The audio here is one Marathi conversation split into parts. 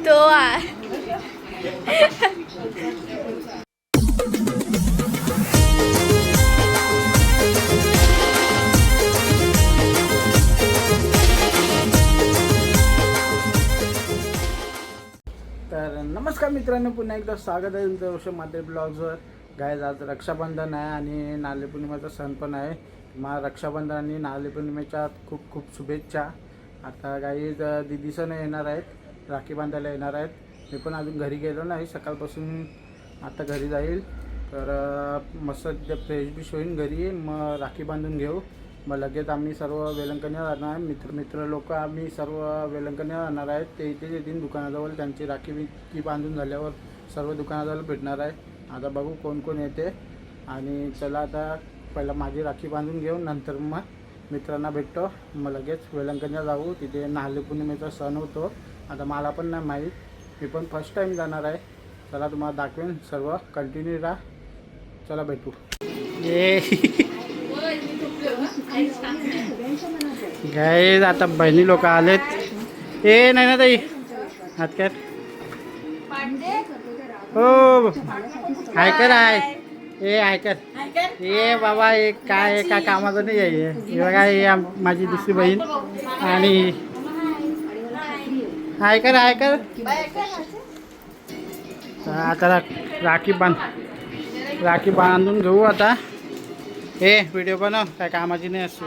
तो तर नमस्कार मित्रांनो, पुन्हा एकदा स्वागत आहे तुमचं वर्ष माते ब्लॉग्सवर. गायज आज रक्षाबंधन आहे आणि नारळी पौर्णिमेचा सण पण आहे. मला रक्षाबंधन आणि नारळी पौर्णिमेच्या खूप खूप शुभेच्छा. आता गायज दीदी सण येणार आहेत, राखी बांधायला येणार आहेत. मी पण अजून घरी गेलो नाही, सकाळपासून आता घरी जाईल. तर मस्त फ्रेश बिश होईन घरी, मग राखी बांधून घेऊ. मग लगेच आम्ही सर्व वेलंकणी राहणार, मित्र लोक आम्ही सर्व वेलंकणी राहणार आहेत. ते इथे येतील दुकानाजवळ, त्यांची राखी बांधून झाल्यावर सर्व दुकानाजवळ भेटणार आहे. आता बघू कोण कोण येते. आणि चला आता पहिला माझी राखी बांधून घेऊन नंतर मग मित्रांना भेटतो. मग लगेच वेलंकणीला जाऊ, तिथे नारळी पौर्णिमेचा सण होतो. आता मला पण नाही माहीत, मी पण फर्स्ट टाईम जाणार आहे. चला तुम्हाला दाखवेन, सर्व कंटिन्यू राहा. चला भेटू. गाईज आता बहिणी लोक आलेत. नाही ना ताई, हात कर. हो हायकर आहे, हायकर. बाबा काय एका कामाचं नाही आहे. हे बघा, हे माझी दुसरी बहीण आणि हायकर. आता राखी बांधून घेऊ. आता व्हिडिओ बनव, काय कामाची नाही असतो.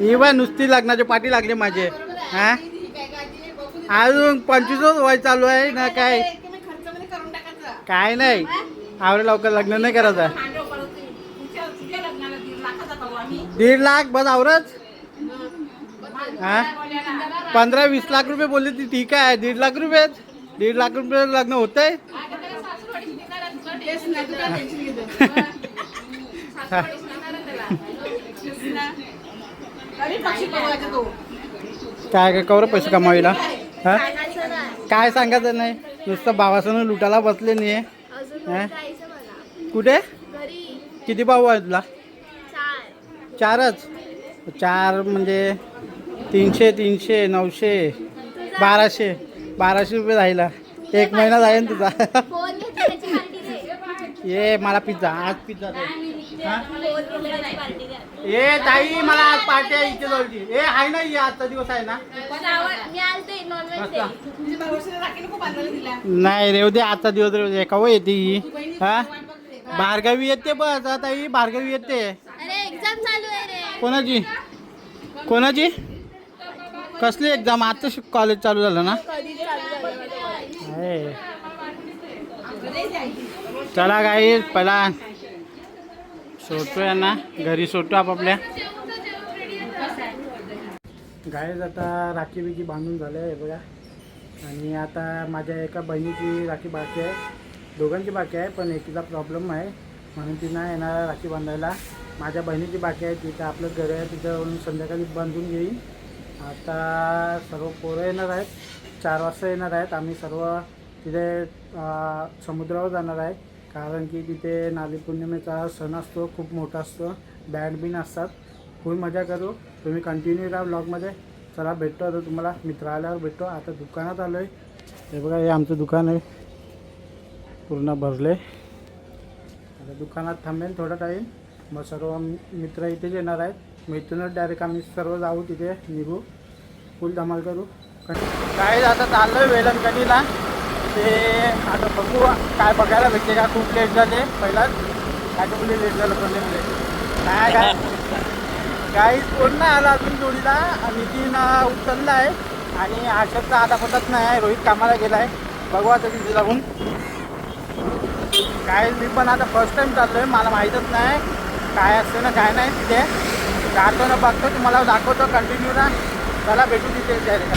इवा नुसती लग्नाचे पाठी लागले माझे. हा अजून 25 वय चालू आहे ना. काय नाही, आवडे लवकर लग्न नाही करायचं. 1.5 लाख बस आवरच. हा 15-20 लाख रुपये बोलले ती ठीक आहे. 1.5 लाख रुपये, 1.5 लाख रुपये लग्न होतंय. काय कवर पैसे कमावीला. हा काय सांगायचं नाही, नुसतं भावासनं लुटायला बसले नाही. कुठे किती भाऊ आहे तुला? 4च. 4 म्हणजे 300, 900, 1200 रुपये राहिला. 1 महिना जाईल तुझा. ये मला पिझ्झा, आज पिझ्झा दे. ताई मला आज पार्टी आहे इथे जवळची. आहे ना, ये आजचा दिवस आहे ना. नाही रेव दे, आजचा दिवस रेव दे. कवा येते ही? हा भार्गवी येते बस. ताई भार्गवी येते. कोणाची कसली एक्झाम? आता कॉलेज चालू झालं ना. चला गाई, पहिला सोडतो यांना घरी, सोडतो आपापल्या. गाईज आता राखी बिखी बांधून झालं आहे बघा. आणि आता माझ्या एका बहिणीची राखी बाकी आहे, दोघांची बाकी आहे. पण एकीचा प्रॉब्लेम आहे म्हणून ती नाही येणार राखी बांधायला. माझ्या बहिणीची बाकी आहे, तिथं आपलं घर आहे, तिथं संध्याकाळी बांधून घेईन. आता सर्व पोरं येणार आहेत, 4 वाजता येणार आहेत. आम्ही सर्व तिथे समुद्रावर जाणार आहे, कारण की तिथे नारळी पौर्णिमेचा सण असतो, खूप मोठा असतो. बँड बिन असतात, फुल मजा करू. तुम्ही कंटिन्यू राहा ब्लॉगमध्ये. चला भेटतो आता तुम्हाला, मित्र आल्यावर भेटतो. आता दुकानात आलो आहे. हे बघा, हे आमचं दुकान आहे, पूर्ण भरले. आता दुकानात थांबेन थोडा टाईम, मग सर्व मित्र इथेच येणार आहेत. मग इथूनच डायरेक्ट आम्ही सर्व जाऊ, तिथे निघू, फुल धमाल करू. काय आता चाललो आहे वेलंकणीला. ते आता बघू काय बघायला भेटते का. खूप लेट झाले पहिलाच. काटोपली लेट झालं पण नाही काय काहीच कोण नाही आला अजून जोडीला. नितीन उचलला आहे आणि आशरचा आता पतच नाही आहे. रोहित कामाला गेला आहे. बघू आता तिथे जाऊन. काय मी पण आता फर्स्ट टाइम चाललो आहे. मला माहीतच नाही काय असते ना काय नाही तिथे. जातो ना बघतो तुम्हाला दाखवतो कंटिन्यू ना. चला भेटू तिथे डायरेक्ट.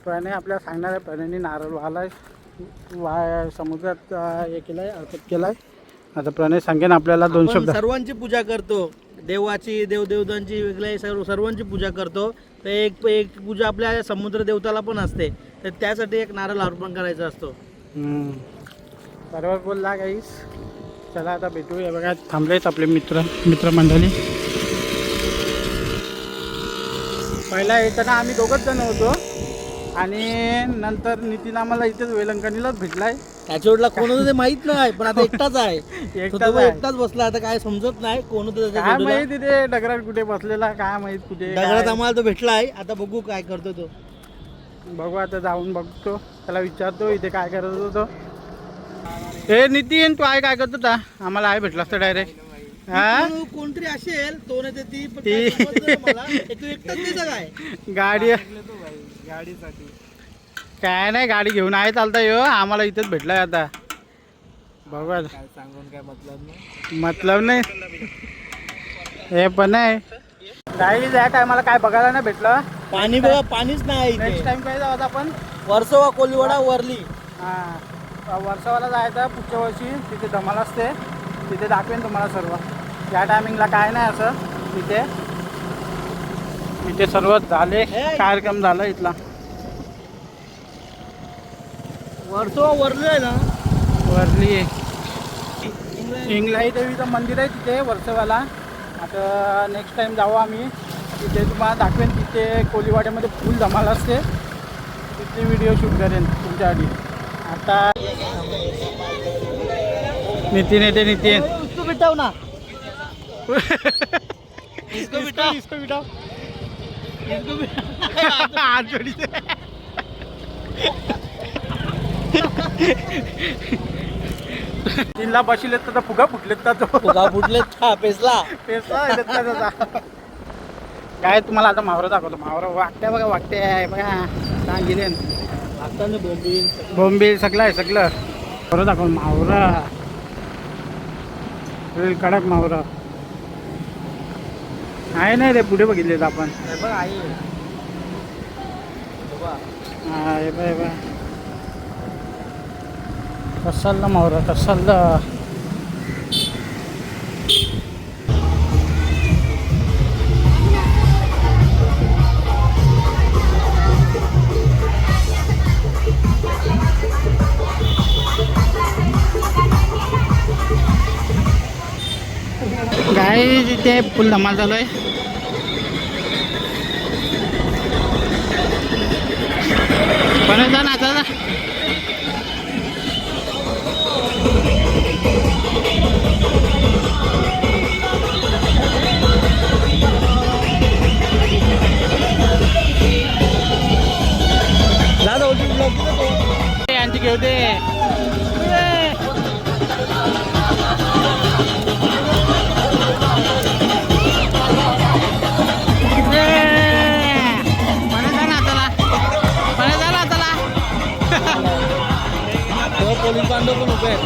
प्रणय आपल्याला सांगणार आहे. प्रणयने नारळ वालाय समुद्रात हे केलं आहे, अर्पण केलं आहे. आता प्रणय सांगेन आपल्याला 2 शब्द. सर्वांची पूजा करतो, देवाची देवदेवतांची वेगळी सर्वांची पूजा करतो. तर एक पूजा आपल्या समुद्र देवताला पण असते. तर त्यासाठी एक नारळ अर्पण करायचा असतो. बरोबर बोलला गाईस. चला आता भेटूया. बघा थांबलेत आपले मित्रमंडळी. पहिला येताना आम्ही 2च जण होतो आणि नंतर नितीन आम्हाला इथेच वेलंकणीलाच भेटलाय. त्याच्या वेळेला कोण होतं ते माहित नाही, पण आता एकटाच आहे. एकटाच बसला. आता काय समजत नाही कोण होतं. काय माहित तिथे डगरात कुठे बसलेला, काय माहित कुठे डगरात आम्हाला तो भेटला आहे. आता बघू काय करतो तो. बघू आता जाऊन बघतो. त्याला विचारतो इथे काय करत होतो. हे नितीन तू आहे काय करतो होता? आम्हाला आहे भेटला असतं डायरेक्ट. कोणतरी असेल तो नाही ती तू एकटाच काय गाडीसाठी काय नाही. गाडी घेऊन आहे चालता येऊ. आम्हाला इथेच भेटलाय. आता बघू सांगून काय मतलब नाही. हे पण नाही गाडी या टायमाला काय बघायला नाही भेटलं. पाणी बघा, पाणीच नाही. नेक्स्ट टाइम काय जाऊ आपण वर्सोवा कोलीवाडा वरली. वर्षावाला जायचं पुढच्या वर्षी. तिथे धमाल असते. तिथे दाखवेन तुम्हाला सर्व. या टायमिंगला काय नाही असं. इथे सर्व झाले, कार्यक्रम झाला इथला. वर्सोवा वरली आहे ना. वरली इंगलाई देवीचं मंदिर आहे तिथे वर्सोवाला. आता नेक्स्ट टाइम जाऊ आम्ही. तिथे तुम्हाला दाखवेन. तिथे कोलीवाड्यामध्ये फुल धमाल असते. तिथे व्हिडिओ शूट करेन तुमच्यासाठी. आता नितीन येते. नितीन बिठाव ना. इसको बिठाओ. हात जोडीचे. तीनला बसलेत तर फुगा फुटलेत का तो. फुगा फुटलेत का पेसला काय तुम्हाला आता मावरा दाखवतो. मावरा वागते बघा. वागते आहे बघा. सांगितले आता बोंबील सगळं आहे. सगळं बरं दाखव. मावरा कडक मावरा. आहे नाही रे, पुढे बघितलेत आपण. हे बघ आई आहे. बघा. हा हे बघ, हे बघ. कसाला मावरा कसाला. गाय तिथे फुल धमाल चालू आहे. पण जा ना आता. यांची घेवते. पोलीस बांधव पण उभे आहेत.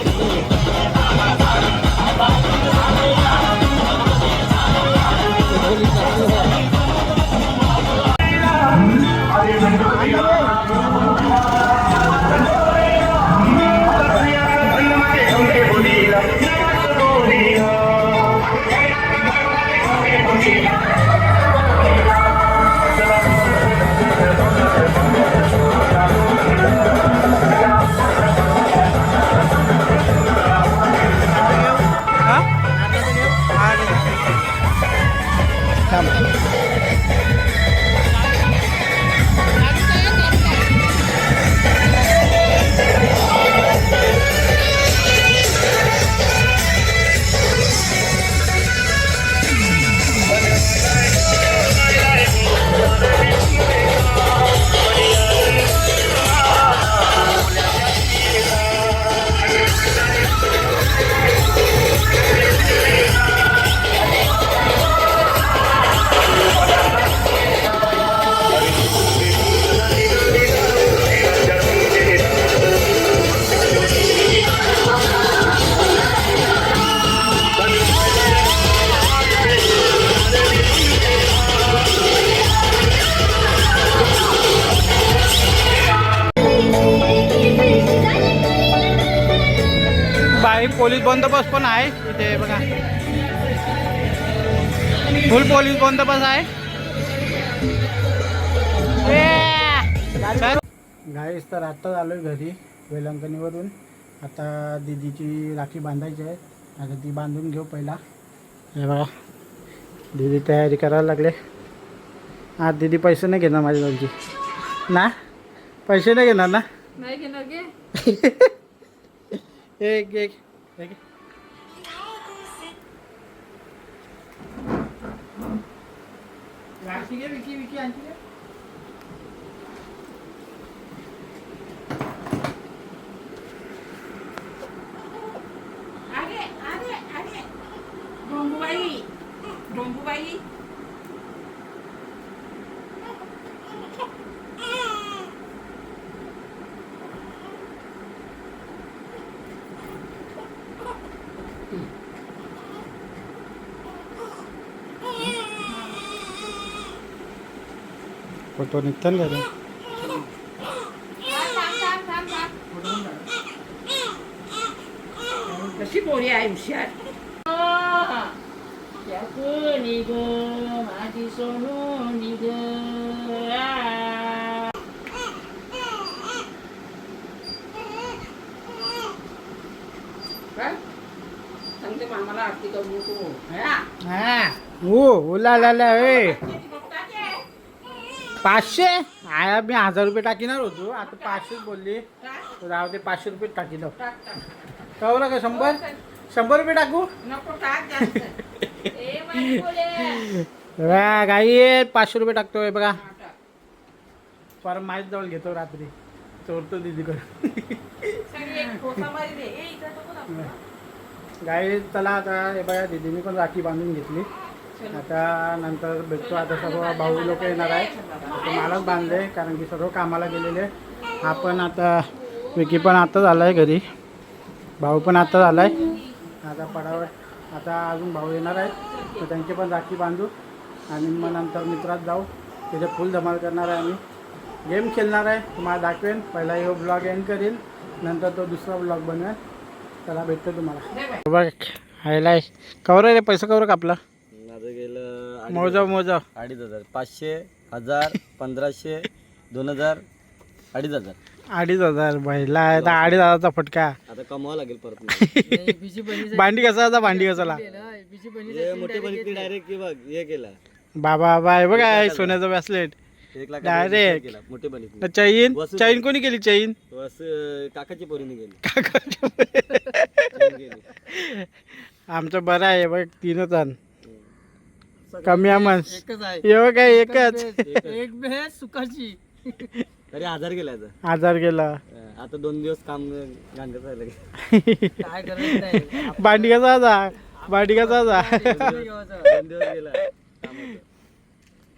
पोलीस बंदोबस्त पण आहे इथे बघा. फुल पोलीस बंदोबस्त आहे. गाईस तर आत्ताच आलो आहे घरी वेलंकणीवरून. आता दीदीची राखी बांधायची आहे. आता ती बांधून घेऊ पहिला. हे बघा दीदी तयारी करायला लागले. आज दीदी पैसे नाही घेणार माझ्याजवळची ना. पैसे नाही घेणार ना. नाही घेणार गे. एक एक एक राखी घे. विकी विकी आणखी घे. डोंबूबाई डोंबूबाई फोटो निघतात का रे. कशी पोरी आहे हुशार. निघ माझी सोनू निघ. सांगते मामाला आरती करू नको. हा ओला ला ए 500. मी 1000 रुपये टाकीणार होतो. आता 500 बोलली. राहू दे 500 रुपये टाकी दो. कवलं का 100 रुपये टाकू. नको टाक जास्त. गाई 500 रुपये टाकतोय बघा. परत माझ्या जवळ घेतो रात्री चोरतो दीदीकडे. गाई चला आता हे बघा दीदीने पण राखी बांधून घेतली. आता नंतर भेटतो. आता सर्व भाऊ लोक येणार आहे. तर मलाच बांधले कारण की सर्व कामाला गेलेले. आपण आता विकी पण आत्ताच आला आहे घरी. भाऊ पण आत्ताच आला आहे. आता पडावर आता अजून भाऊ येणार आहेत तर त्यांची पण राखी बांधू. आणि मग नंतर मित्रात जाऊ, तिथे फुल धमाल करणार आहे आम्ही, गेम खेळणार आहे, तुम्हाला दाखवेन. पहिला हे ब्लॉग एंड करीन, नंतर तो दुसरा ब्लॉग बनवेन. त्याला भेटतो तुम्हाला. बघ हायलाय कवर रे, पैसा कवर का आपला माझं गेलं मोजा 2,500, 500, 1000, 1500, 2000, 2,500. 2,500 महिला आहे तर 2,500चा फटका. आता कमवावं लागेल परत. भांडी कसा आता, भांडी कसाला हे मोठे बघितली डायरेक्ट की बघ हे केला बाबा बाय बघ आहे सोन्याचा ब्रेसलेट 1,00,000 Direct. केला मोठे बघितली. चैन वसूल चैन कोणी केली चैन बस काकाची पोरीने गेली. आमचं बरं आहे बघ, 3 जण कमी आमच एकच आहे, एवढं काय एकच एक भेस सुखाची. तरी 1000 गेला आता. 1000 गेला. आता 2 दिवस काम गांडत राहिलं. काय करायचं नाही. भांडी कसा आता, भांडी कसा आता 2 दिवस गेला कामाचं.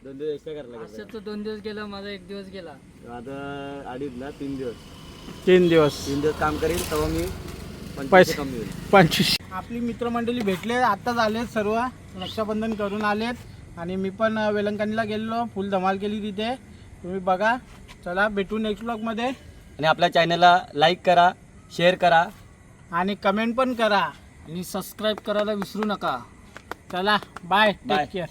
2 दिवस एक्स्ट्रा करायला लागला. असं 2 दिवस गेला, माझा 1 दिवस गेला. आता अडीच ना 3 दिवस 3 दिवस 3 दिवस काम करीन तेव्हा मी पैसे पैसे कमी होईल. 25. आपली मित्रमंडळी भेटले, आत्ताच आलेत सर्व, रक्षाबंधन करून आलेत. आणि मी पण वेलंकणीला गेलो, फुल धमाल केली तिथे, तुम्ही बघा. चला भेटू नेक्स्ट ब्लॉगमध्ये, आणि आपल्या चॅनलला लाईक करा, शेअर करा. आणि कमेंट पण करा. आणि सबस्क्राईब करायला विसरू नका. चला बाय, Bye. Take care.